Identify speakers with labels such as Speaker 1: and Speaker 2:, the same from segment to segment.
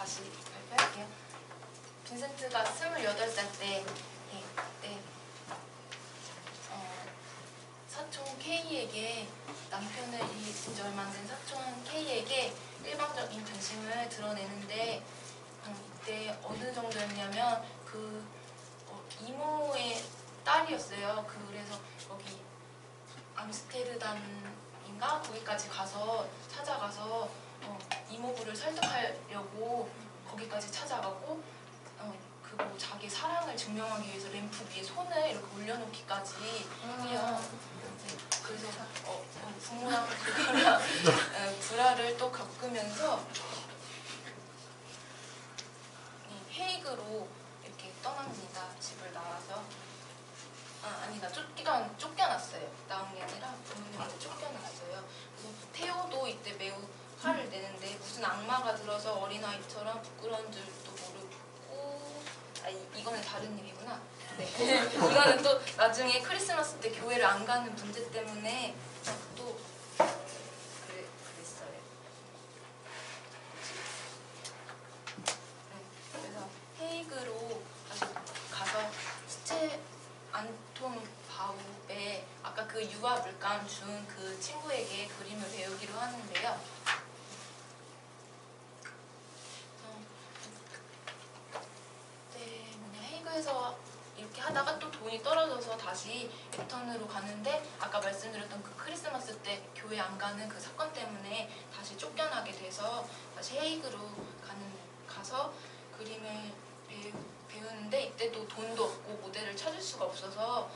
Speaker 1: 다시 발표할게요. 빈센트가 28살 때 사촌 K에게 남편을 잃은 지 얼마 안 된 사촌 K에게 일방적인 관심을 드러내는데 이때 어느 정도였냐면 이모의 딸이었어요. 그래서 여기 암스테르담인가 거기까지 찾아가서 이모부를 설득하려고 거기까지 찾아가고 그리고 자기 사랑을 증명하기 위해서 램프 위에 손을 이렇게 올려놓기까지 해요. 그래서 부모랑 불화를 또 겪으면서 헤이그로 이렇게 떠납니다. 집을 나와서 쫓겨났어요. 나온 게 아니라 부모님한테 쫓겨났어요. 그래서 테오도 이때 매우 화를 내는데 무슨 악마가 들어서 어린아이처럼 부끄러운 줄도 모르고 이거는 다른 얘기구나. 네. 이거는 또 나중에 크리스마스 때 교회를 안 가는 문제 때문에 또 그랬어요. 그래서 헤이그로 다시 가서 안톤 바우의 아까 그 유아 물감 준 그 친구에게 그림을 배우기로 하는데요. 헤이그에서 이렇게 하다가 또 돈이 떨어져서 다시 에턴으로 가는데 아까 말씀드렸던 그 크리스마스 때 교회 안 가는 그 사건 때문에 다시 쫓겨나게 돼서 다시 헤이그로 가서 그림을 배우는데 이때도 돈도 없고 모델을 찾을 수가 없어서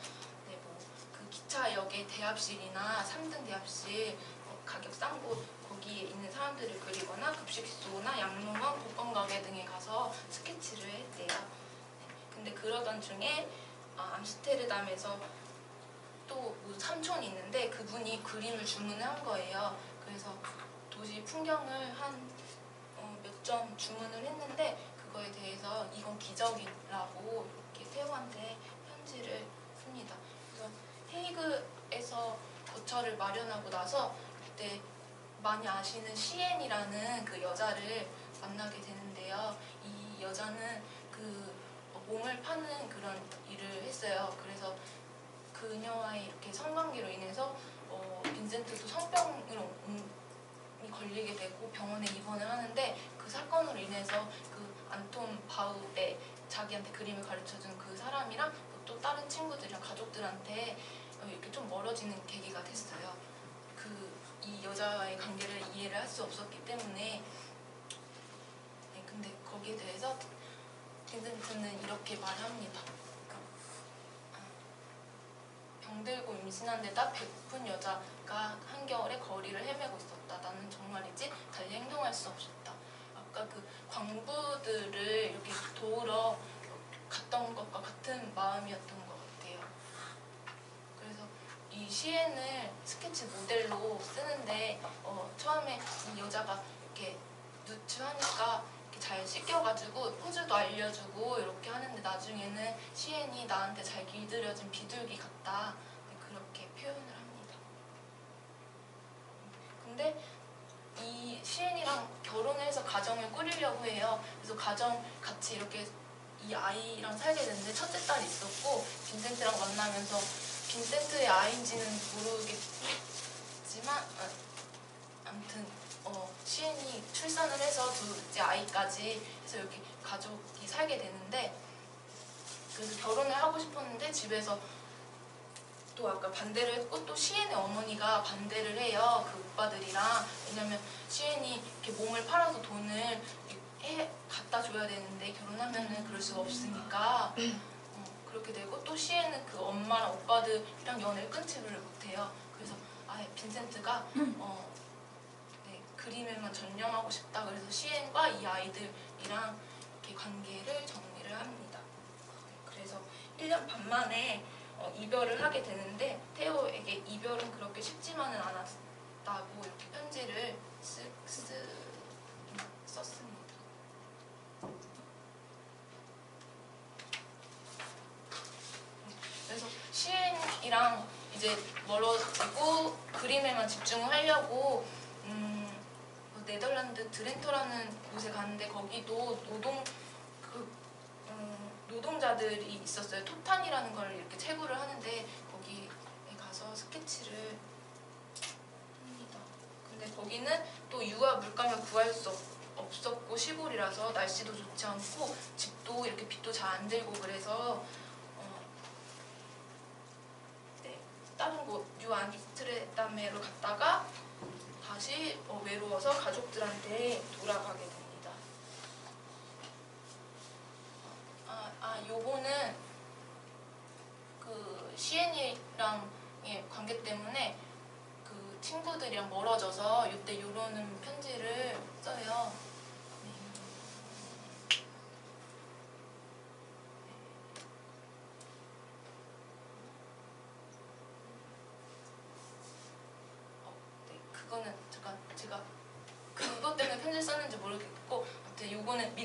Speaker 1: 그 기차역의 대합실이나 3등 대합실 가격 싼 곳 거기에 있는 사람들을 그리거나 급식소나 양로원, 복권가게 등에 가서 스케치를 했대요. 근데 그러던 중에 암스테르담에서 또 삼촌이 있는데 그분이 그림을 주문을 한 거예요. 그래서 도시 풍경을 한 몇 점 주문을 했는데 그거에 대해서 이건 기적이라고 이렇게 테오한테 편지를 씁니다. 그래서 헤이그에서 거처를 마련하고 나서 그때 많이 아시는 시엔이라는 그 여자를 만나게 되는데요. 이 여자는 그 몸을 파는 그런 일을 했어요. 그래서 그녀와의 이렇게 성관계로 인해서 빈센트도 성병이 걸리게 되고 병원에 입원을 하는데 그 사건으로 인해서 그 안톤 바우의 자기한테 그림을 가르쳐준 그 사람이랑 또 다른 친구들이랑 가족들한테 이렇게 좀 멀어지는 계기가 됐어요. 이 여자와의 관계를 이해를 할 수 없었기 때문에 근데 거기에 대해서 빈센트는 이렇게 말합니다. 병들고 임신한 데다 배고픈 여자가 한겨울에 거리를 헤매고 있었다. 나는 정말이지 달리 행동할 수 없었다. 아까 그 광부들을 이렇게 도우러 갔던 것과 같은 마음이었던 것 같아요. 그래서 이 시엔을 스케치 모델로 쓰는데 처음에 이 여자가 이렇게 누추하니까 잘 씻겨가지고 포즈도 알려주고 이렇게 하는데 나중에는 시엔이 나한테 잘 길들여진 비둘기 같다 그렇게 표현을 합니다. 근데 이 시엔이랑 결혼을 해서 가정을 꾸리려고 해요. 그래서 가정 같이 이렇게 이 아이랑 살게 됐는데 첫째 딸이 있었고 빈센트랑 만나면서 빈센트의 아이인지는 모르겠지만 아무튼 시엔이 출산을 해서 둘째 아이까지 해서 여기 가족이 살게 되는데 그래서 결혼을 하고 싶었는데 집에서 또 아까 반대를 했고 또 시엔의 어머니가 반대를 해요. 그 오빠들이랑. 왜냐면 시엔이 이렇게 몸을 팔아서 돈을 갖다 줘야 되는데 결혼하면은 그럴 수가 없으니까 그렇게 되고 또 시엔은 그 엄마랑 오빠들이랑 연애를 끊지를 못해요. 그래서 빈센트가 그림에만 전념하고 싶다. 그래서 시엔과 이 아이들이랑 이렇게 관계를 정리를 합니다. 그래서 1년 반 만에 이별을 하게 되는데 테오에게 이별은 그렇게 쉽지만은 않았다고 이렇게 편지를 썼습니다. 그래서 시엔이랑 이제 멀어지고 그림에만 집중을 하려고 네덜란드 네덜란드 드렌터라는 곳에 갔는데 거기도 노동자들이 있었어요. 토탄이라는 걸 이렇게 채굴을 하는데 거기에 가서 스케치를 합니다. 근데 거기는 또 유화 물감을 구할 수 없었고 시골이라서 날씨도 좋지 않고 집도 이렇게 빛도 잘 안 들고 그래서 다른 곳 뉴 암스테르담으로 갔다가 다시 외로워서 가족들한테 돌아가게 됩니다. 요거는 그 시엔이랑의 관계 때문에 그 친구들이랑 멀어져서 이때 요러는 편지를 써요. 그거는 잠깐 제가 그것 때문에 편지를 썼는지 모르겠고 아무튼 요거는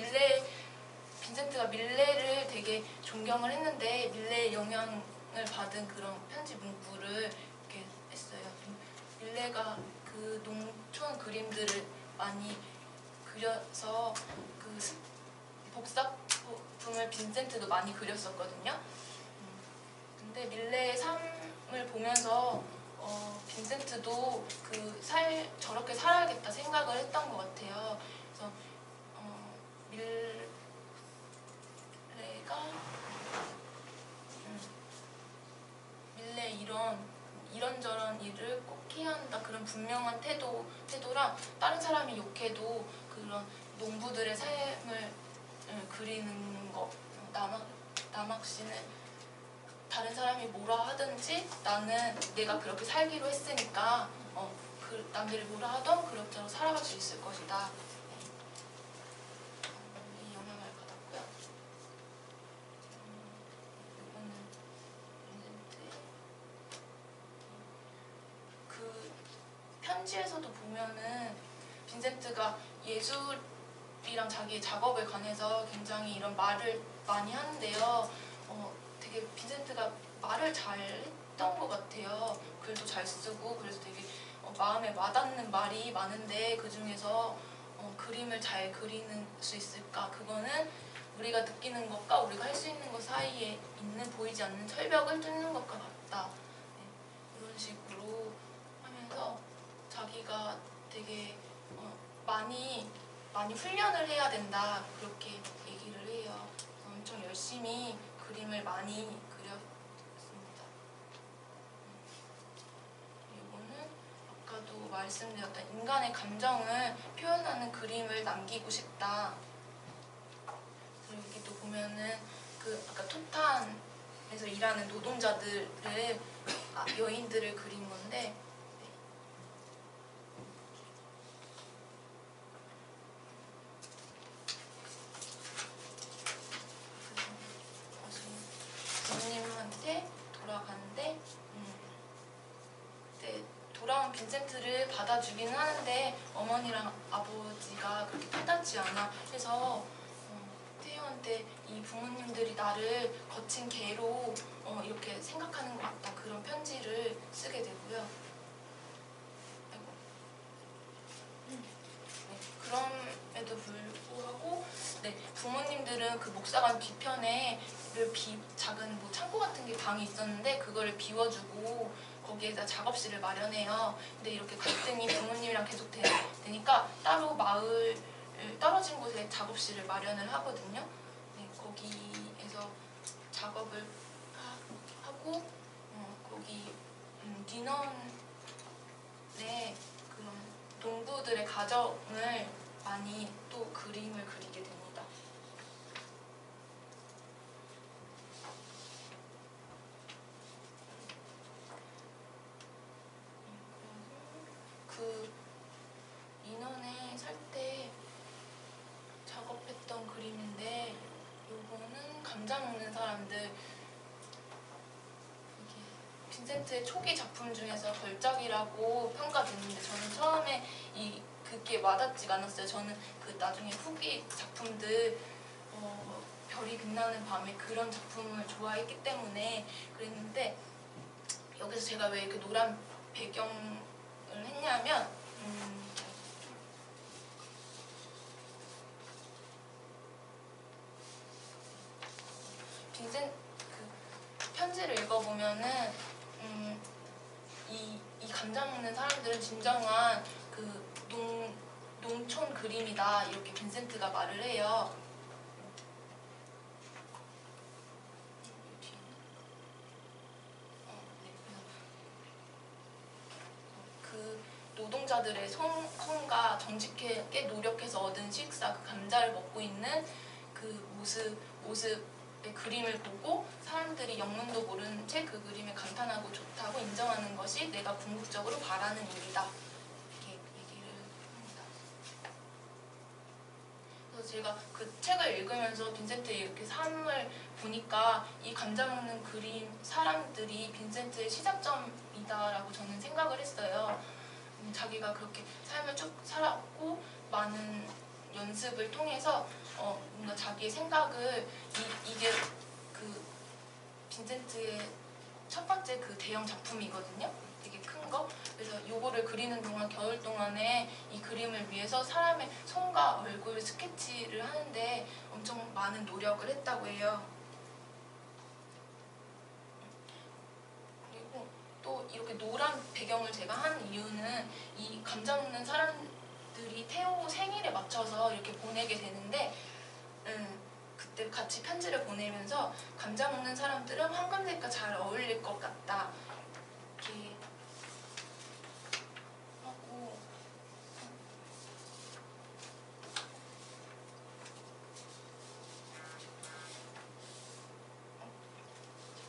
Speaker 1: 빈센트가 밀레를 되게 존경을 했는데 밀레의 영향을 받은 그런 편지 문구를 이렇게 했어요. 밀레가 그 농촌 그림들을 많이 그려서 그 복사품을 빈센트도 많이 그렸었거든요. 근데 밀레의 삶을 보면서 빈센트도 저렇게 살아야겠다 생각을 했던 것 같아요. 그래서 밀레 이런저런 일을 꼭 해야 한다 그런 분명한 태도랑 다른 사람이 욕해도 그런 농부들의 삶을 그리는 거. 남학 씨는 다른 사람이 뭐라 하든지 나는 내가 그렇게 살기로 했으니까 남들이 뭐라 하던 그럭저럭 살아갈 수 있을 것이다. 이 영향을 받았고요. 이거는 빈센트의 그 편지에서도 보면은 빈센트가 예술이랑 자기의 작업에 관해서 굉장히 이런 말을 많이 하는데요. 되게 빈센트가 말을 잘 했던 것 같아요. 글도 잘 쓰고 그래서 되게 마음에 와닿는 말이 많은데 그 중에서 그림을 잘 그리는 수 있을까? 그거는 우리가 느끼는 것과 우리가 할 수 있는 것 사이에 있는 보이지 않는 철벽을 뚫는 것과 같다. 네, 이런 식으로 하면서 자기가 되게 많이 훈련을 해야 된다 그렇게 얘기를 해요. 엄청 열심히 그림을 많이 그렸습니다. 이거는 아까도 말씀드렸던 인간의 감정을 표현하는 그림을 남기고 싶다. 그리고 여기도 보면은 그 아까 토탄에서 일하는 노동자들을 여인들을 그린 건데 부모님한테 돌아가는데 돌아온 빈센트를 받아주기는 하는데 어머니랑 아버지가 그렇게 편찮지 않아 해서 테오한테 이 부모님들이 나를 거친 개로 이렇게 생각하는 것 같다 그런 편지를 쓰게 되고요. 그럼에도 불구하고 부모님들은 그 목사관 뒤편에 작은 뭐 창고 같은 게 방이 있었는데 그거를 비워주고 거기에다 작업실을 마련해요. 근데 이렇게 갈등이 부모님이랑 계속 되니까 따로 마을 떨어진 곳에 작업실을 마련을 하거든요. 거기에서 작업을 하고 거기 디넌의 그런 농부들의 가정을 많이 또 그림을 그리게 됩니다. 그 인원에 살 때 작업했던 그림인데 요거는 감자 먹는 사람들 빈센트의 초기 작품 중에서 걸작이라고 평가됐는데 저는 처음에 그게 와닿지가 않았어요. 저는 그 나중에 후기 작품들 별이 빛나는 밤에 그런 작품을 좋아했기 때문에 그랬는데 여기서 제가 왜 이렇게 노란 배경을 했냐면 그 편지를 읽어보면은 이 감자 먹는 사람들은 진정한 그 농촌 그림이다 이렇게 빈센트가 말을 해요. 그 노동자들의 손과 정직하게 노력해서 얻은 식사, 그 감자를 먹고 있는 그 모습의 그림을 보고 사람들이 영문도 모르는 채 그 그림에 감탄하고 좋다고 인정하는 것이 내가 궁극적으로 바라는 일이다. 이렇게 얘기를 합니다. 그래서 제가 그 책을 읽으면서 빈센트의 이렇게 삶을 보니까 이 감자 먹는 그림 사람들이 빈센트의 시작점이다라고 저는 생각을 했어요. 자기가 그렇게 삶을 쭉 살았고 많은 연습을 통해서 뭔가 자기의 생각을 이게 그 빈센트의 첫 번째 그 대형 작품이거든요. 되게 큰 거. 그래서 요거를 그리는 동안 겨울 동안에 이 그림을 위해서 사람의 손과 얼굴 스케치를 하는데 엄청 많은 노력을 했다고 해요. 그리고 또 이렇게 노란 배경을 제가 한 이유는 이 감자 먹는 사람들이 테오 생일에 맞춰서 이렇게 보내게 되는데 그때 같이 편지를 보내면서 감자 먹는 사람들은 황금색과 잘 어울릴 것 같다 이렇게 하고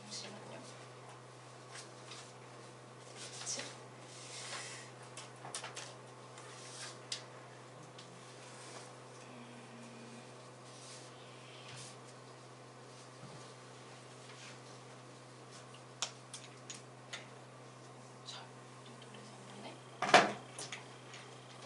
Speaker 1: 잠시만요.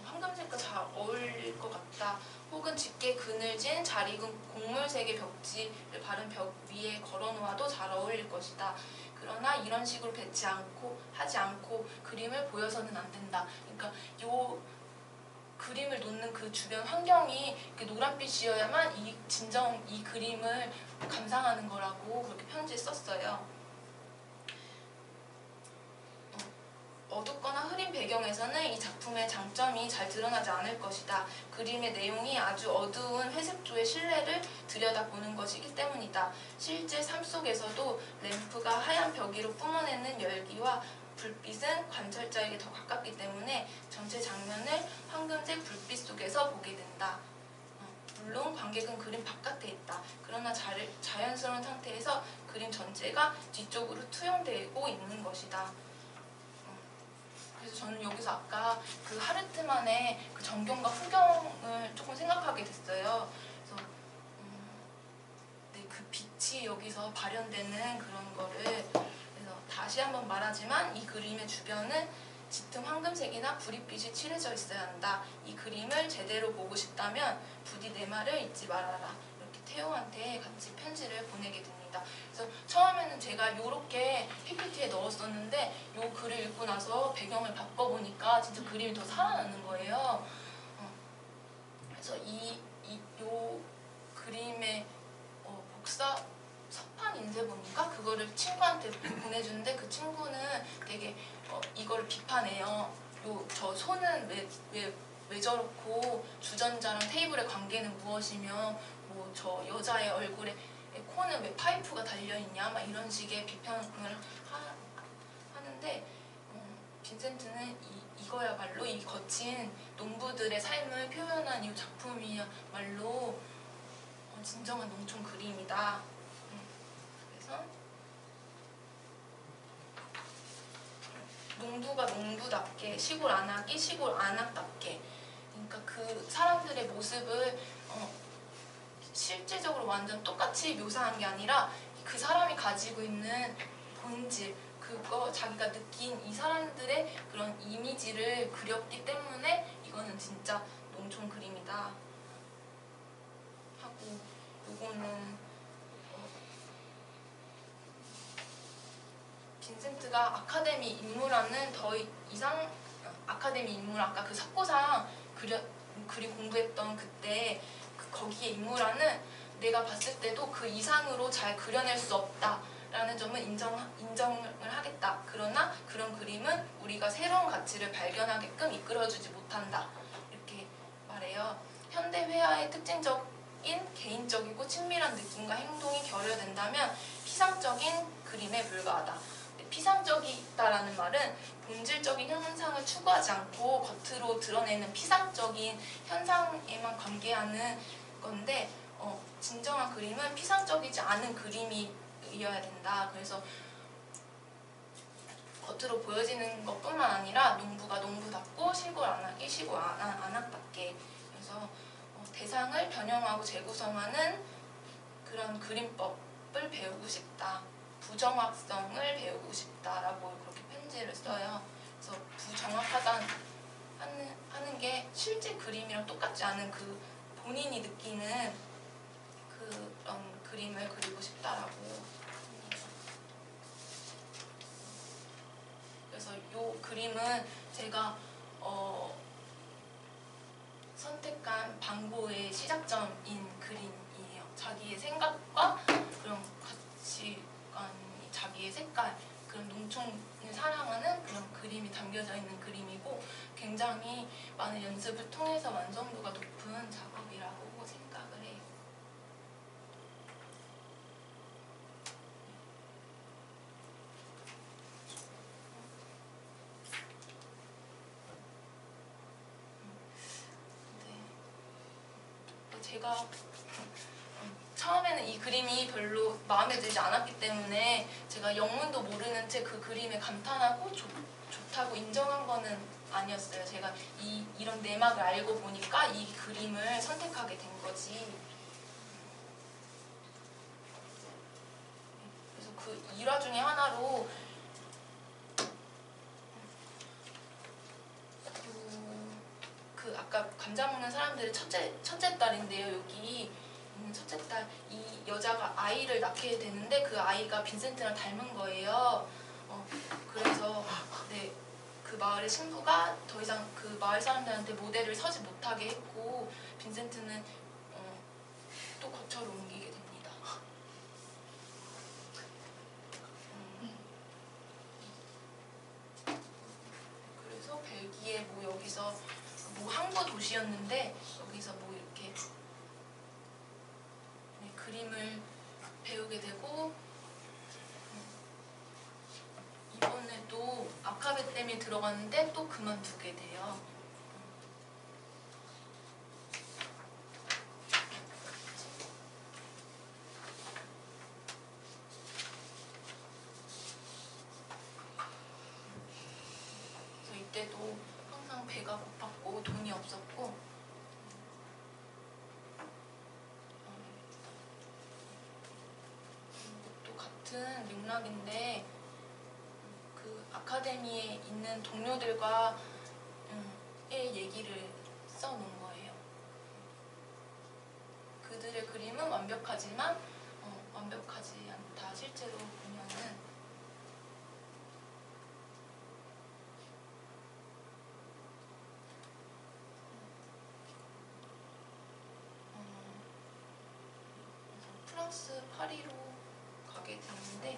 Speaker 1: 황금색과 잘 어울릴 것 같다. 혹은 짙게 그늘진 잘 익은 곡물색의 벽지를 바른 벽 위에 걸어놓아도 잘 어울릴 것이다. 그러나 이런 식으로 하지 않고 그림을 보여서는 안 된다. 그러니까 요 그림을 놓는 그 주변 환경이 노란빛이어야만 진정 이 그림을 감상하는 거라고 그렇게 편지에 썼어요. 어둡거나 흐린 배경에서는 이 작품의 장점이 잘 드러나지 않을 것이다. 그림의 내용이 아주 어두운 회색조의 실내를 들여다보는 것이기 때문이다. 실제 삶 속에서도 램프가 하얀 벽 위로 뿜어내는 열기와 불빛은 관찰자에게 더 가깝기 때문에 전체 장면을 황금색 불빛 속에서 보게 된다. 물론 관객은 그림 바깥에 있다. 그러나 자연스러운 상태에서 그림 전체가 뒤쪽으로 투영되고 있는 것이다. 그래서 저는 여기서 아까 그 하르트만의 그 정경과 후경을 조금 생각하게 됐어요. 그래서 네, 그 빛이 여기서 발현되는 그런 거를 그래서 다시 한번 말하지만 이 그림의 주변은 짙은 황금색이나 구릿빛이 칠해져 있어야 한다. 이 그림을 제대로 보고 싶다면 부디 내 말을 잊지 말아라. 이렇게 테오한테 같이 편지를 보내게 됩니다. 그래서 처음에는 제가 이렇게 PPT에 넣었었는데 이 글을 읽고 나서 배경을 바꿔보니까 진짜 그림이 더 살아나는 거예요. 그래서 이 그림의 복사 서판 인쇄본인가? 그거를 친구한테 보내주는데 그 친구는 되게 이거를 비판해요. 저 손은 왜 저렇고 주전자랑 테이블의 관계는 무엇이며 뭐 저 여자의 얼굴에 코는 왜 파이프가 달려있냐 막 이런 식의 비판을 하는데 빈센트는 이거야말로 이 거친 농부들의 삶을 표현한 이 작품이야말로 진정한 농촌 그림이다. 그래서 농부가 농부답게 시골 안악이 시골 안악답게 그러니까 그 사람들의 모습을 실제적으로 완전 똑같이 묘사한 게 아니라 그 사람이 가지고 있는 본질 그거 자기가 느낀 이 사람들의 그런 이미지를 그렸기 때문에 이거는 진짜 농촌 그림이다 하고 요거는 빈센트가 아카데미 인물화는 더 이상 아카데미 인물 아까 그 석고상 그림 공부했던 그때 거기에 인물화는 내가 봤을 때도 그 이상으로 잘 그려낼 수 없다라는 점은 인정을 하겠다. 그러나 그런 그림은 우리가 새로운 가치를 발견하게끔 이끌어주지 못한다. 이렇게 말해요. 현대 회화의 특징적인 개인적이고 친밀한 느낌과 행동이 결여된다면 피상적인 그림에 불과하다. 피상적이다라는 말은 본질적인 현상을 추구하지 않고 겉으로 드러내는 피상적인 현상에만 관계하는 건데 진정한 그림은 피상적이지 않은 그림이어야 된다. 그래서 겉으로 보여지는 것뿐만 아니라 농부가 농부답고 시골 안악이 시골 안악답게 그래서 대상을 변형하고 재구성하는 그런 그림법을 배우고 싶다. 부정확성을 배우고 싶다라고 그렇게 편지를 써요. 그래서 부정확하다는 하는 게 실제 그림이랑 똑같지 않은 그 본인이 느끼는 그런 그림을 그리고 싶다라고 합니다. 그래서 이 그림은 제가 선택한 방고의 시작점인 그림이에요. 자기의 생각과 그런 가치관이 자기의 색깔, 그런 농촌을 사랑하는 그런 그림이 담겨져 있는 그림이고 굉장히 많은 연습을 통해서 완성도가 높은 작업이라고 생각을 해요. 제가 처음에는 이 그림이 별로 마음에 들지 않았기 때문에 제가 영문도 모르는 채 그 그림에 감탄하고 좋다고 인정한 거는 아니었어요. 제가 이런 내막을 알고 보니까 이 그림을 선택하게 된 거지. 그래서 그 일화 중에 하나로 아까 감자 먹는 사람들의 첫째 딸인데요. 여기 있는 첫째 딸, 이 여자가 아이를 낳게 되는데 그 아이가 빈센트랑 닮은 거예요. 그래서 네, 그 마을의 신부가 더 이상 그 마을 사람들한테 모델을 서지 못하게 했고 빈센트는 또 거처로 옮기게 됩니다. 그래서 벨기에 여기서 항구 도시였는데 여기서 이렇게 그림을 배우게 되고 이번에도 아카데미에 들어갔는데 또 그만두게 돼요. 그래서 이때도 항상 배가 고팠고 돈이 없었고 또 같은 맥락인데 그 아카데미에 있는 동료들과 의 얘기를 써놓은 거예요. 그들의 그림은 완벽하지만 완벽하지 않다. 실제로 보면은 프랑스 파리로 가게 되는데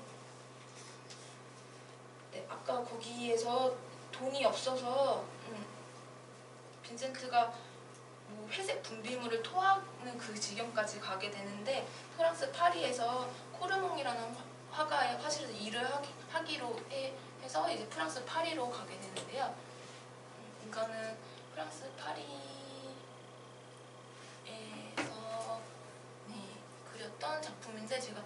Speaker 1: 네, 아까 거기에서 돈이 없어서 빈센트가 회색 분비물을 토하는 그 지경까지 가게 되는데 프랑스 파리에서 코르몽이라는 화가의 화실에서 일을 하기로 해서 이제 프랑스 파리로 가게 되는데요. 이거는 프랑스 파리에서 그렸던 작품인데 제가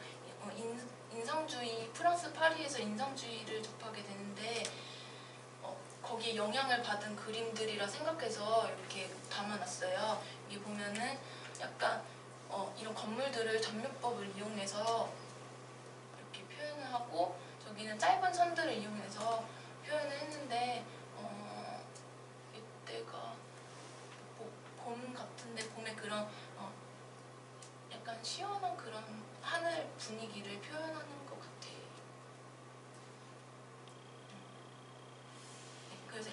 Speaker 1: 인상주의 프랑스 파리에서 인상주의를 접하게 되는데 거기에 영향을 받은 그림들이라 생각해서 이렇게 담아놨어요. 여기 보면은 약간 이런 건물들을 전면법을 이용해서 이렇게 표현을 하고 저기는 짧은 선들을 이용해서 표현을 했는데 이때가 봄 같은데 봄에 그런 약간 시원한 그런 하늘 분위기를 표현하는 것 같아요. 그래서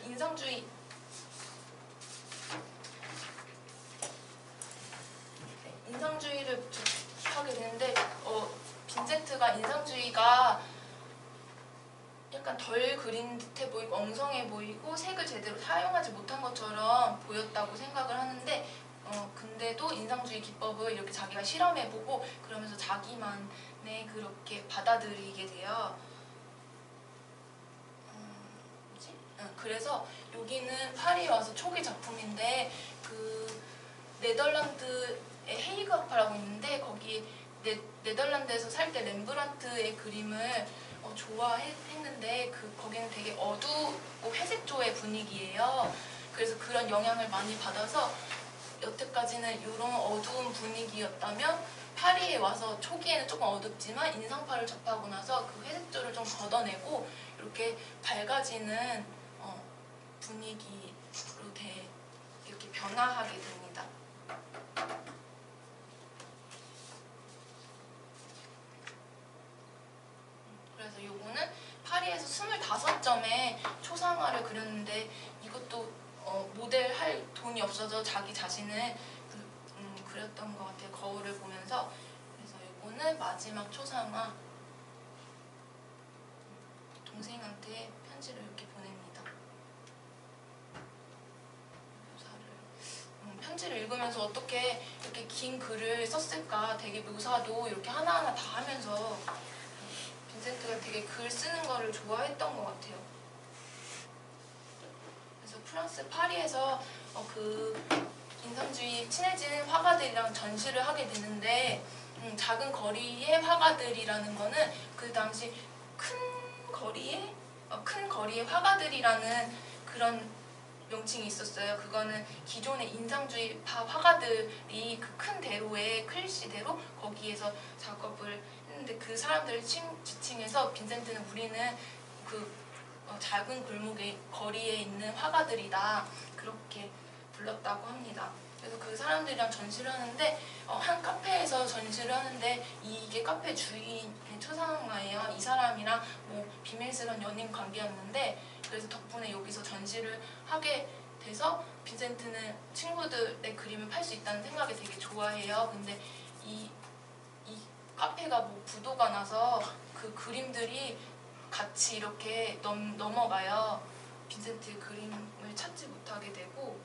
Speaker 1: 인상주의를 빈센트가 인상주의가 약간 덜 그린 듯해 보이고 엉성해 보이고 색을 제대로 사용하지 못한 것처럼 보였다고 생각을 하는데 근데도 인상주의 기법을 이렇게 자기가 실험해보고 그러면서 자기만의 그렇게 받아들이게 돼요. 그래서 여기는 파리에 와서 초기 작품인데 그 네덜란드의 헤이그아파라고 있는데 거기 네덜란드에서 살 때 렘브란트의 그림을 좋아했는데 거기는 되게 어두고 회색조의 분위기예요. 그래서 그런 영향을 많이 받아서 여태까지는 이런 어두운 분위기였다면 파리에 와서 초기에는 조금 어둡지만 인상파를 접하고 나서 그 회색조를 좀 걷어내고 이렇게 밝아지는 분위기로 이렇게 변화하게 됩니다. 그래서 요거는 파리에서 25점의 초상화를 그렸는데 이것도 모델할 돈이 없어서 자기 자신을 그렸던 것 같아요. 거울을 보면서. 그래서 요거는 마지막 초상화. 동생한테 편지를 이렇게 보냅니다. 편지를 읽으면서 어떻게 이렇게 긴 글을 썼을까 되게 묘사도 이렇게 하나하나 다 하면서 빈센트가 되게 글 쓰는 거를 좋아했던 것 같아요. 그래서 프랑스 파리에서 그 인상주의 친해진 화가들이랑 전시를 하게 되는데 작은 거리의 화가들이라는 거는 그 당시 큰 거리의 화가들이라는 그런 명칭이 있었어요. 그거는 기존의 인상주의파 화가들이 그 큰 대로의 클리시대로 거기에서 작업을 했는데 그 사람들을 지칭해서 빈센트는 우리는 그 작은 골목의 거리에 있는 화가들이다 그렇게 불렀다고 합니다. 그래서 그 사람들이랑 전시를 하는데 한 카페에서 전시를 하는데 이게 카페 주인의 초상화예요. 이 사람이랑 뭐 비밀스러운 연인 관계였는데 그래서 덕분에 여기서 전시를 하게 돼서 빈센트는 친구들의 그림을 팔 수 있다는 생각에 되게 좋아해요. 근데 이 카페가 뭐 부도가 나서 그 그림들이 같이 이렇게 넘어가요. 빈센트의 그림을 찾지 못하게 되고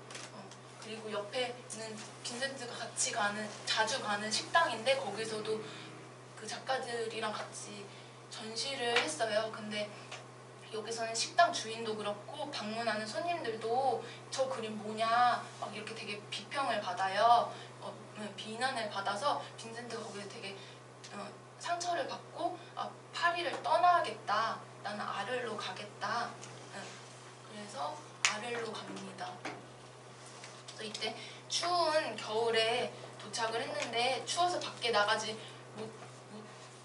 Speaker 1: 그리고 옆에는 빈센트가 자주 가는 식당인데 거기서도 그 작가들이랑 같이 전시를 했어요. 근데 여기서는 식당 주인도 그렇고 방문하는 손님들도 저 그림 뭐냐 막 이렇게 되게 비평을 받아요. 비난을 받아서 빈센트가 거기에 되게 상처를 받고 파리를 떠나겠다. 나는 아를로 가겠다. 그래서 아를로 갑니다. 그래서 이때 추운 겨울에 도착을 했는데 추워서 밖에 나가지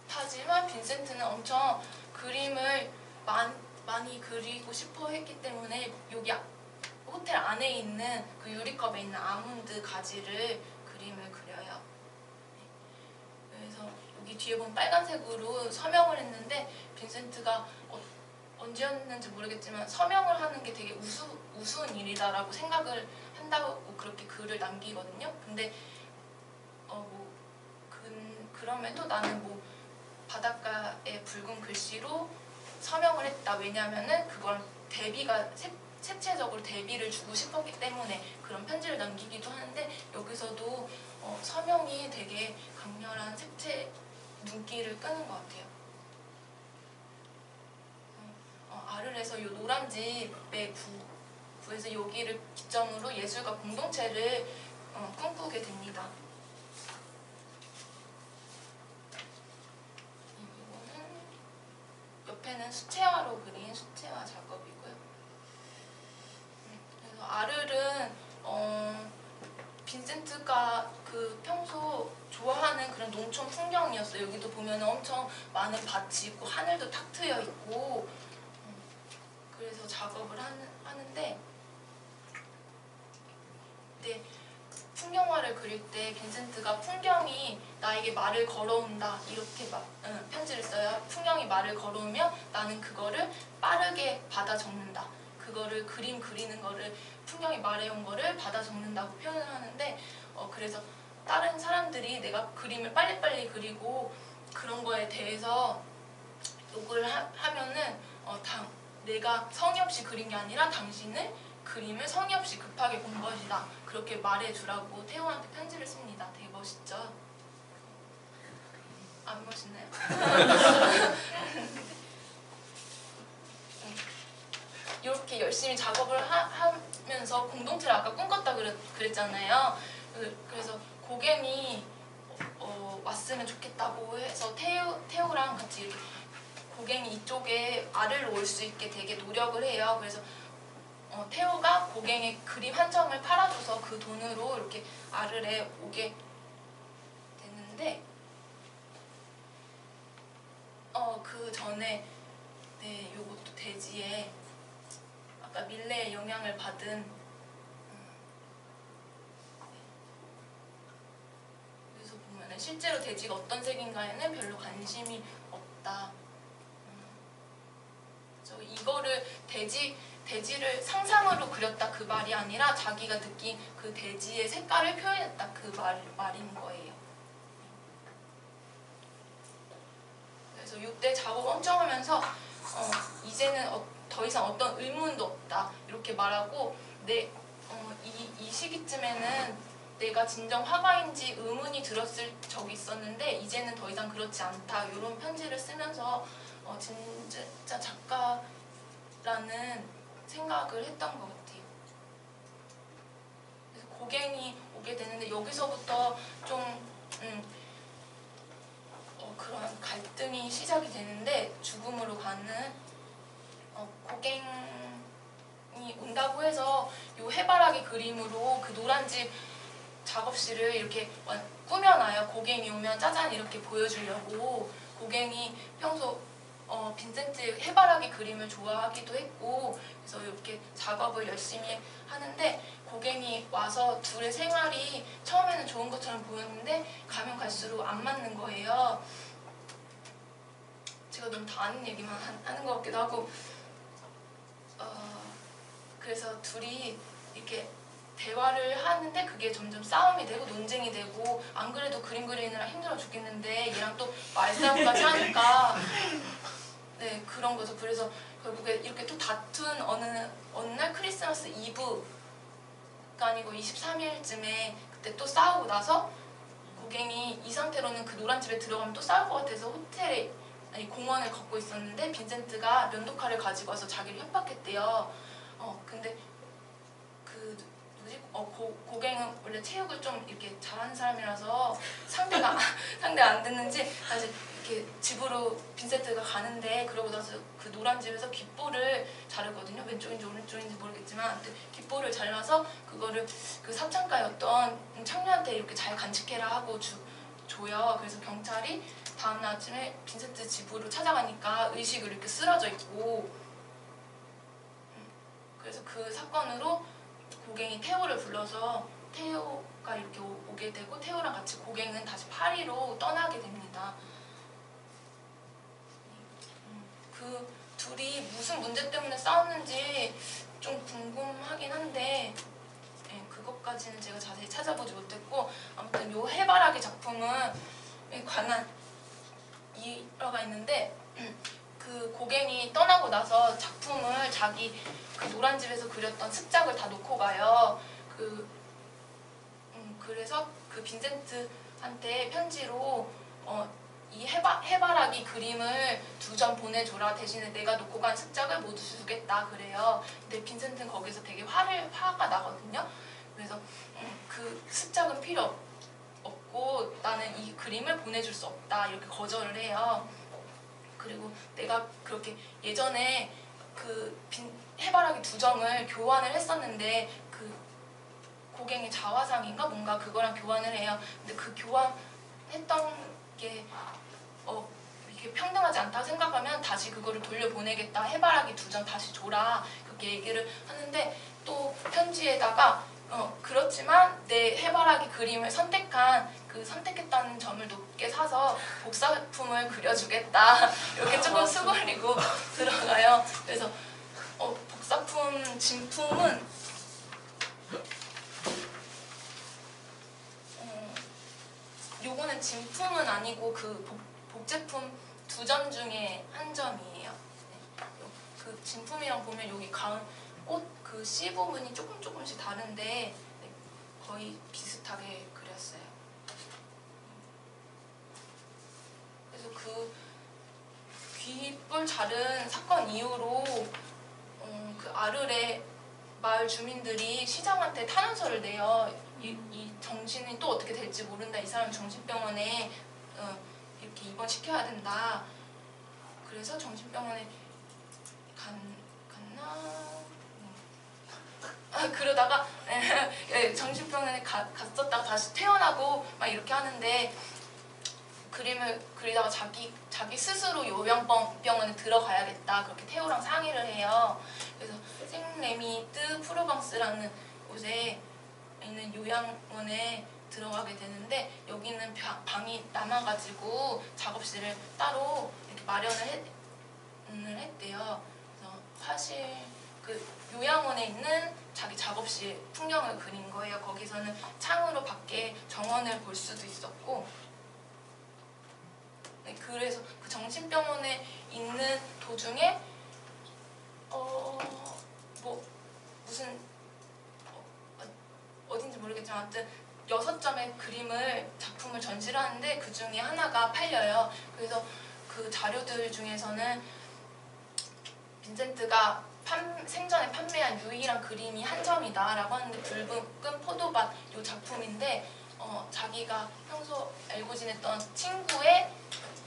Speaker 1: 못하지만 빈센트는 엄청 그림을 많이 그리고 싶어 했기 때문에 여기 호텔 안에 있는 그 유리컵에 있는 아몬드 가지를 그림을 그려요. 그래서 여기 뒤에 보면 빨간색으로 서명을 했는데 빈센트가 언제였는지 모르겠지만 서명을 하는 게 되게 우스운 일이다라고 생각을 한다고 그렇게 글을 남기거든요. 근데 그럼에도 나는 뭐 바닷가의 붉은 글씨로 서명을 했다. 왜냐하면은 그걸 색채적으로 대비를 주고 싶었기 때문에 그런 편지를 남기기도 하는데 여기서도 서명이 되게 강렬한 색채 눈길을 끄는 것 같아요. 아를에서 이 노란 집의 구에서 여기를 기점으로 예술가 공동체를 꿈꾸게 됩니다. 이거는 옆에는 수채화로 그린 수채화 작업이고요. 그래서 아를은 빈센트가 그 평소 좋아하는 그런 농촌 풍경이었어요. 여기도 보면 엄청 많은 밭이 있고 하늘도 탁 트여 있고 그래서 작업을 하는데 네, 풍경화를 그릴 때 빈센트가 풍경이 나에게 말을 걸어온다 이렇게 편지를 써요. 풍경이 말을 걸어오면 나는 그거를 빠르게 받아 적는다. 그거를 그리는 거를 풍경이 말해온 거를 받아 적는다고 표현을 하는데 그래서 다른 사람들이 내가 그림을 빨리빨리 그리고 그런 거에 대해서 욕을 하면은 내가 성의 없이 그린 게 아니라 당신은 그림을 성의 없이 급하게 본 것이다. 그렇게 말해주라고 태호한테 편지를 씁니다. 되게 멋있죠? 안 멋있나요? 이렇게 열심히 작업을 하면서 공동체를 아까 꿈꿨다 그랬잖아요. 그래서 고갱이 왔으면 좋겠다고 해서 태호랑 같이 이렇게 고갱이 이쪽에 알을 올 수 있게 되게 노력을 해요. 그래서 태호가 고갱의 그림 한 점을 팔아줘서 그 돈으로 이렇게 알을 오게 됐는데 그 전에 네, 요것도 대지에 아까 밀레의 영향을 받은 여기서 보면은 실제로 대지가 어떤 색인가에는 별로 관심이 없다. 그래서 이거를 대지를 상상으로 그렸다 그 말이 아니라 자기가 느낀 그 대지의 색깔을 표현했다 그 말인 거예요. 그래서 이때 작업 엄청 하면서 이제는 더 이상 어떤 의문도 없다 이렇게 말하고 이 시기쯤에는 내가 진정 화가인지 의문이 들었을 적이 있었는데 이제는 더 이상 그렇지 않다 이런 편지를 쓰면서 진짜 작가라는 생각을 했던 것 같아요. 그래서 고갱이 오게 되는데 여기서부터 좀 그런 갈등이 시작이 되는데 죽음으로 가는 고갱이 온다고 해서 요 해바라기 그림으로 그 노란집 작업실을 이렇게 꾸며놔요. 고갱이 오면 짜잔 이렇게 보여주려고. 고갱이 평소 빈센트 해바라기 그림을 좋아하기도 했고 그래서 이렇게 작업을 열심히 하는데 고갱이 와서 둘의 생활이 처음에는 좋은 것처럼 보였는데 가면 갈수록 안 맞는 거예요. 제가 너무 다 아는 얘기만 하는 것 같기도 하고 그래서 둘이 이렇게 대화를 하는데 그게 점점 싸움이 되고 논쟁이 되고 안 그래도 그림 그리느라 힘들어 죽겠는데 얘랑 또 말싸움까지 하니까 네 그런 거죠. 그래서 결국에 이렇게 또 다툰 어느 날 크리스마스 이브가 아니고 23일쯤에 그때 또 싸우고 나서 고갱이 이 상태로는 그 노란 집에 들어가면 또 싸울 것 같아서 호텔에 공원을 걷고 있었는데 빈센트가 면도칼을 가지고 와서 자기를 협박했대요. 근데 그 누구지? 고갱은 원래 체육을 좀 이렇게 잘하는 사람이라서 상대가 안 됐는지 다시 이렇게 집으로 빈센트가 가는데 그러고 나서 그 노란 집에서 귓볼을 자르거든요. 왼쪽인지 오른쪽인지 모르겠지만 귓볼을 잘라서 그거를 그 사창가의 어떤 청년한테 이렇게 잘 간직해라 하고 줘요. 그래서 경찰이 다음날 아침에 빈센트 집으로 찾아가니까 의식을 이렇게 쓰러져 있고 그래서 그 사건으로 고갱이 태호를 불러서 태호가 이렇게 오게 되고 태호랑 같이 고갱은 다시 파리로 떠나게 됩니다. 그 둘이 무슨 문제 때문에 싸웠는지 좀 궁금하긴 한데 그것까지는 제가 자세히 찾아보지 못했고 아무튼 요 해바라기 작품은 관한 일화가 있는데 그 고갱이 떠나고 나서 작품을 자기 그 노란 집에서 그렸던 습작을 다 놓고 가요. 그래서 그 빈센트한테 편지로 이 해바라기 그림을 2점 보내줘라. 대신에 내가 놓고 간 습작을 모두 주겠다 그래요. 근데 빈센트는 거기서 되게 화가 나거든요. 그래서 그 습작은 필요 없고 나는 이 그림을 보내줄 수 없다 이렇게 거절을 해요. 그리고 내가 그렇게 예전에 그 해바라기 2점을 교환을 했었는데 그 고갱의 자화상인가 뭔가 그거랑 교환을 해요. 근데 그 교환했던 게 이게 평등하지 않다고 생각하면 다시 그거를 돌려보내겠다. 해바라기 2점 다시 줘라. 그렇게 얘기를 하는데 또 편지에다가 그렇지만 내 해바라기 그림을 선택했다는 점을 높게 사서 복사품을 그려주겠다. 이렇게 조금 수그리고 들어가요. 그래서 복사품 진품은 요거는 진품은 아니고 그 복제품 2점 중에 1점이에요. 네. 그 진품이랑 보면 여기 가운 꽃 그 C 부분이 조금씩 다른데 네, 거의 비슷하게 그렸어요. 그래서 그 귀뿔 자른 사건 이후로 그 아르레 마을 주민들이 시장한테 탄원서를 내요. 이 정신이 또 어떻게 될지 모른다. 이 사람 정신병원에 이렇게 입원시켜야 된다. 그래서 정신병원에 갔나? 그러다가 정신병원에 갔었다가 다시 퇴원하고 막 이렇게 하는데 그림을 그리다가 자기 스스로 요양병원에 들어가야겠다. 그렇게 테오랑 상의를 해요. 그래서 생레미드 프로방스라는 곳에 있는 요양원에 들어가게 되는데 여기는 방이 남아가지고 작업실을 따로 이렇게 마련을 했대요. 그래서 사실 그 요양원에 있는 자기 작업실 풍경을 그린 거예요. 거기서는 창으로 밖에 정원을 볼 수도 있었고, 네, 그래서 그 정신병원에 있는 도중에 뭐 무슨 어딘지 모르겠지만 아무튼 6점의 작품을 전시를 하는데 그 중에 하나가 팔려요. 그래서 그 자료들 중에서는 빈센트가 생전에 판매한 유일한 그림이 1점이다 라고 하는데 붉은 포도밭 이 작품인데 자기가 평소 알고 지냈던 친구의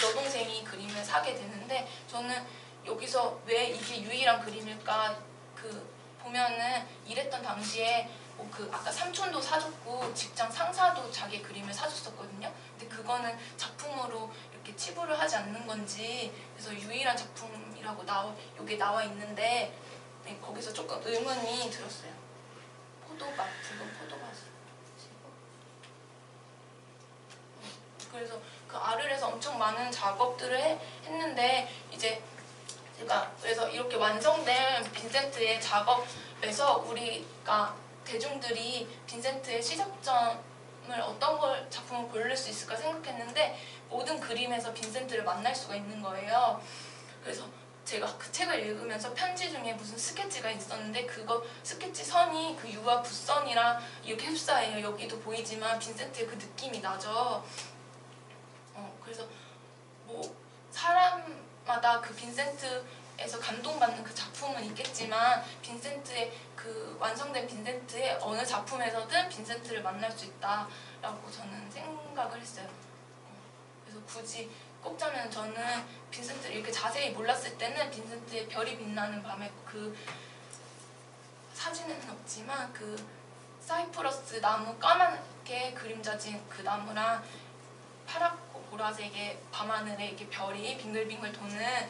Speaker 1: 여동생이 그림을 사게 되는데 저는 여기서 왜 이게 유일한 그림일까 보면은 일했던 당시에 뭐 아까 삼촌도 사줬고 직장 상사도 자기 그림을 사줬었거든요. 근데 그거는 작품으로 이렇게 치부를 하지 않는 건지 그래서 유일한 작품이라고 여기 나와 있는데 네, 거기서 조금 의문이 들었어요. 포도밭, 붉은 포도밭. 그래서 그 아르레에서 엄청 많은 작업들을 했는데 이제 제가 그래서 이렇게 완성된 빈센트의 작업에서 우리가 대중들이 빈센트의 시작점을 어떤 작품을 고를 수 있을까 생각했는데 모든 그림에서 빈센트를 만날 수가 있는 거예요. 그래서 제가 그 책을 읽으면서 편지 중에 무슨 스케치가 있었는데 그거 스케치 선이 그 유화 붓선이랑 이렇게 흡사해요. 여기도 보이지만 빈센트의 그 느낌이 나죠. 그래서 뭐 사람마다 그 빈센트에서 감동받는 그 작품은 있겠지만 빈센트의 그 완성된 빈센트의 어느 작품에서든 빈센트를 만날 수 있다라고 저는 생각을 했어요. 그래서 굳이 꼽자면 저는 빈센트를 이렇게 자세히 몰랐을 때는 빈센트의 별이 빛나는 밤에 그 사진에는 없지만 그 사이프러스 나무 까맣게 그림자진 그 나무랑 파랗고 보라색의 밤하늘에 이렇게 별이 빙글빙글 도는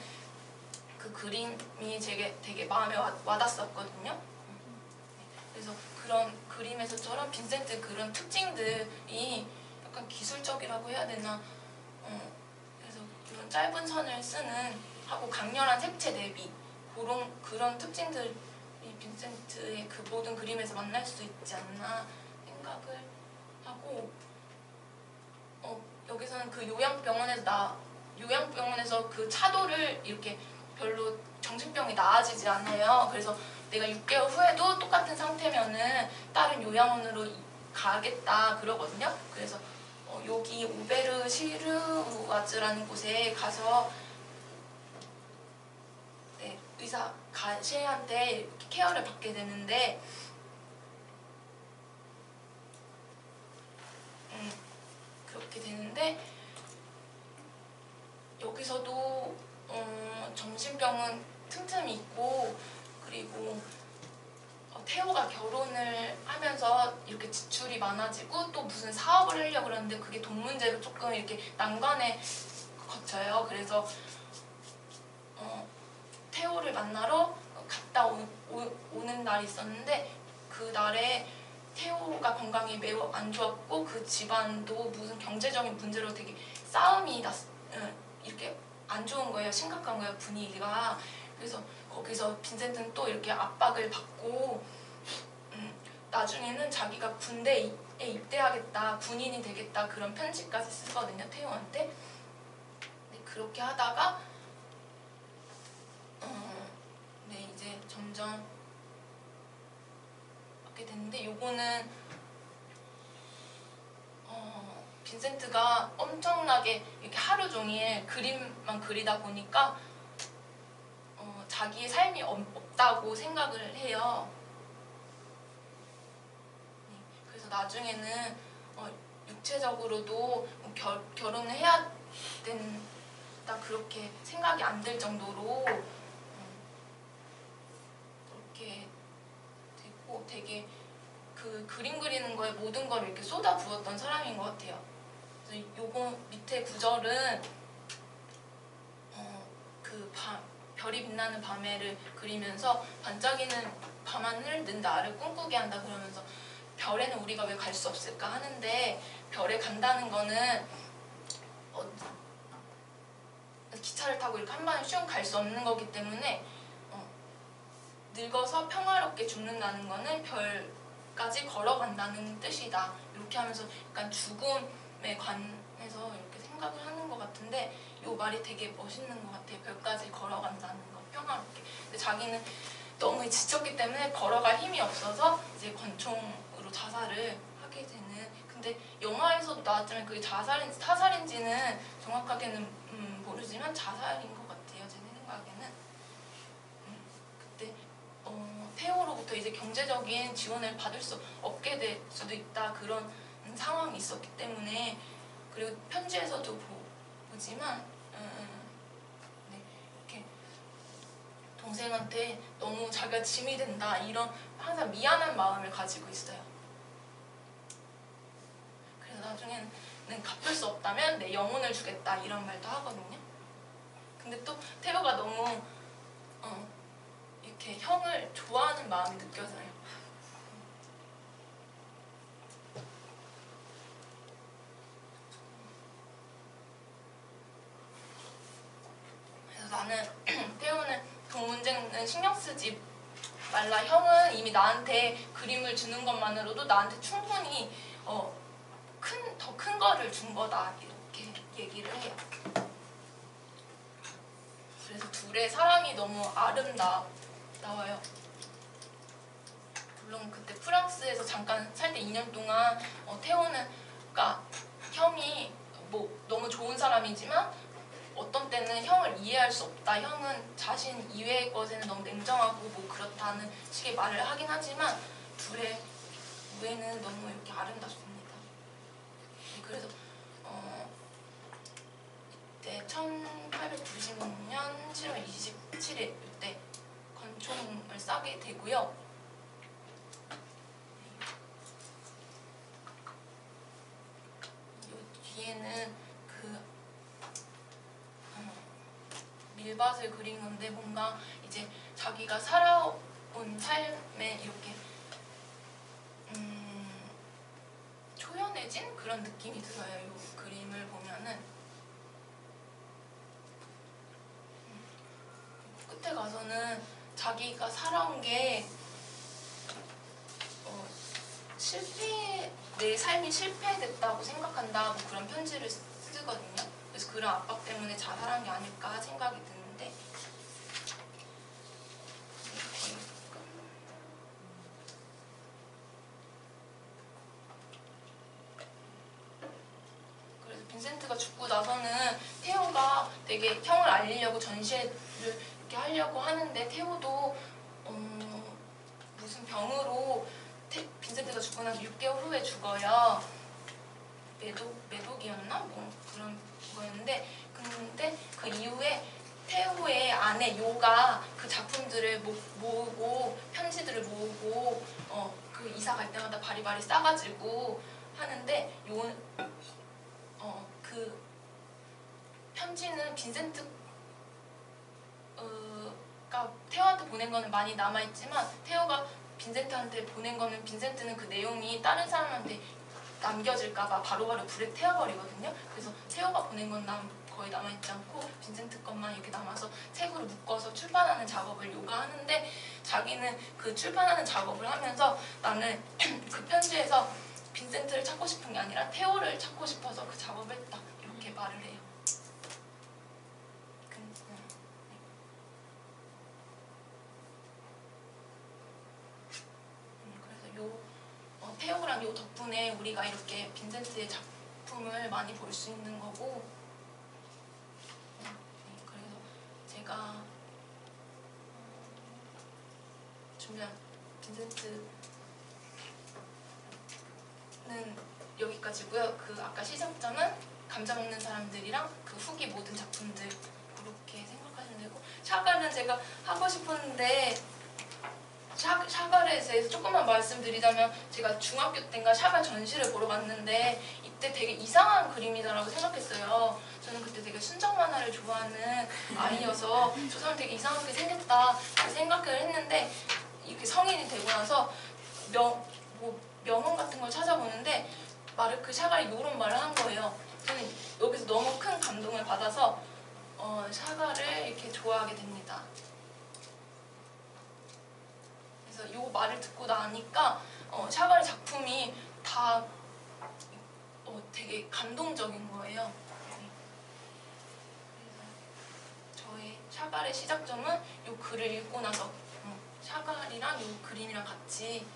Speaker 1: 그 그림이 되게 마음에 와닿았었거든요. 그래서 그런 그림에서처럼 빈센트 그런 특징들이 약간 기술적이라고 해야 되나 그래서 이런 짧은 선을 쓰는 하고 강렬한 색채 대비 그런 특징들이 빈센트의 그 모든 그림에서 만날 수 있지 않나 생각을 하고 여기서는 그 요양병원에서 그 차도를 이렇게 별로 정신병이 나아지지 않아요. 그래서 내가 6개월 후에도 똑같은 상태면은 다른 요양원으로 가겠다 그러거든요. 그래서 여기 오베르시르와즈라는 곳에 가서 네, 의사 가셰한테 케어를 받게 되는데 그렇게 되는데 여기서도 정신병은 틈틈이 있고 그리고 태호가 결혼을 하면서 이렇게 지출이 많아지고 또 무슨 사업을 하려고 그러는데 그게 돈 문제로 조금 이렇게 난관에 거쳐요. 그래서 태호를 만나러 갔다 오는 날이 있었는데 그 날에 태호가 건강이 매우 안 좋았고 그 집안도 무슨 경제적인 문제로 되게 싸움이 이렇게 안 좋은 거예요. 심각한 거예요. 분위기가. 그래서 거기서 빈센트는 또 이렇게 압박을 받고 나중에는 자기가 군대에 입대하겠다, 군인이 되겠다 그런 편지까지 쓰거든요. 태호한테. 그렇게 하다가 네, 이제 점점 하게 됐는데, 요거는 빈센트가 엄청나게 이렇게 하루 종일 그림만 그리다 보니까 자기의 삶이 없다고 생각을 해요. 네, 그래서 나중에는 육체적으로도 결혼을 해야 된다 그렇게 생각이 안 들 정도로 그렇게 되고, 되게 그 그림 그리는 거에 모든 걸 이렇게 쏟아 부었던 사람인 것 같아요. 그래서 요거 밑에 구절은 별이 빛나는 밤에를 그리면서 반짝이는 밤하늘 는 나를 꿈꾸게 한다 그러면서, 별에는 우리가 왜 갈 수 없을까 하는데, 별에 간다는 거는 기차를 타고 이렇게 한 번에 슝 갈 수 없는 거기 때문에, 늙어서 평화롭게 죽는다는 거는 별까지 걸어간다는 뜻이다. 이렇게 하면서 약간 죽음에 관해서 이렇게 생각을 하는 것 같은데, 이 말이 되게 멋있는 것 같아요. 별까지 걸어간다는 거, 평화롭게. 근데 자기는 너무 지쳤기 때문에 걸어갈 힘이 없어서 이제 권총으로 자살을 하게 되는. 근데 영화에서도 나왔지만 그게 자살인지 타살인지는 정확하게는 모르지만 자살인 것 같아요. 제 생각에는. 그때 태호로부터 이제 경제적인 지원을 받을 수 없게 될 수도 있다, 그런 상황이 있었기 때문에. 그리고 편지에서도 보지만 네, 이렇게 동생한테 너무 자기가 짐이 된다, 이런 항상 미안한 마음을 가지고 있어요. 그래서 나중에는 갚을 수 없다면 내 영혼을 주겠다, 이런 말도 하거든요. 근데 또 태호가 너무 이렇게 형을 좋아하는 마음이 느껴져요. 그래서 나는 태호는 돈 문제는 신경 쓰지 말라. 형은 이미 나한테 그림을 주는 것만으로도 나한테 충분히 더 큰 거를 준 거다, 이렇게 얘기를 해요. 그래서 둘의 사랑이 너무 아름다워요. 물론 그때 프랑스에서 잠깐 살 때 2년 동안 태호는, 그러니까 형이 뭐 너무 좋은 사람이지만 어떤 때는 형을 이해할 수 없다, 형은 자신 이외의 것에는 너무 냉정하고 뭐 그렇다는 식의 말을 하긴 하지만, 둘의 우애는 너무 이렇게 아름답습니다. 그래서 이때 1896년 7월 27일 이때 권총을 쏴게 되고요. 이 뒤에는 밀밭을 그린 건데, 뭔가 이제 자기가 살아온 삶에 이렇게 초연해진 그런 느낌이 들어요. 이 그림을 보면은. 끝에 가서는 자기가 살아온 게 내 삶이 실패됐다고 생각한다, 뭐 그런 편지를 쓰거든요. 그래서 그런 압박 때문에 자살한 게 아닐까 생각이 드는데, 그래서 빈센트가 죽고 나서는 태호가 되게 형을 알리려고 전시회를 이렇게 하려고 하는데, 태호도 무슨 병으로 빈센트가 죽고 나서 6개월 후에 죽어요. 매독이었나? 뭐 그런 거였는데, 근데 그 이후에 태호의 아내 요가 그 작품들을 모으고 편지들을 모으고 그 이사 갈 때마다 바리바리 싸가지고 하는데, 그 편지는 빈센트가 태호한테 보낸 거는 많이 남아있지만, 태호가 빈센트한테 보낸 거는, 빈센트는 그 내용이 다른 사람한테 남겨질까봐 바로바로 불에 태워버리거든요. 그래서 태호가 보낸 건 거의 남아있지 않고 빈센트 것만 이렇게 남아서 책으로 묶어서 출판하는 작업을 요가하는데, 자기는 그 출판하는 작업을 하면서 나는 그 편지에서 빈센트를 찾고 싶은 게 아니라 태호를 찾고 싶어서 그 작업을 했다, 이렇게 말을 해요. 페오랑 요 덕분에 우리가 이렇게 빈센트의 작품을 많이 볼 수 있는 거고, 그래서 제가 준비한 빈센트는 여기까지고요. 그 아까 시작점은 감자 먹는 사람들이랑 그 후기 모든 작품들 그렇게 생각하시면 되고, 샤갈은 제가 하고 싶었는데 샤갈에 대해서 조금만 말씀드리자면, 제가 중학교 때인가 샤갈 전시를 보러 갔는데 이때 되게 이상한 그림이다라고 생각했어요. 저는 그때 되게 순정 만화를 좋아하는 아이여서 저 사람 되게 이상하게 생겼다 생각을 했는데, 이렇게 성인이 되고 나서 명언 같은 걸 찾아보는데 마르크 샤갈이 이런 말을 한 거예요. 저는 여기서 너무 큰 감동을 받아서 샤갈을 이렇게 좋아하게 됩니다. 그래서 이 말을 듣고 나니까 샤갈의 작품이 다 되게 감동적인 거예요. 그래서 저의 샤갈의 시작점은 이 글을 읽고 나서 샤갈이랑 이 그림이랑 같이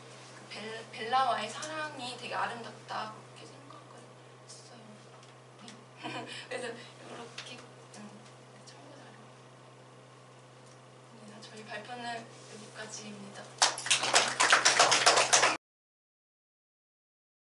Speaker 1: 그 벨라와의 사랑이 되게 아름답다 그렇게 생각을 했어요. 그래서 이렇게 첨부 자료. 저희 발표는 여기까지입니다.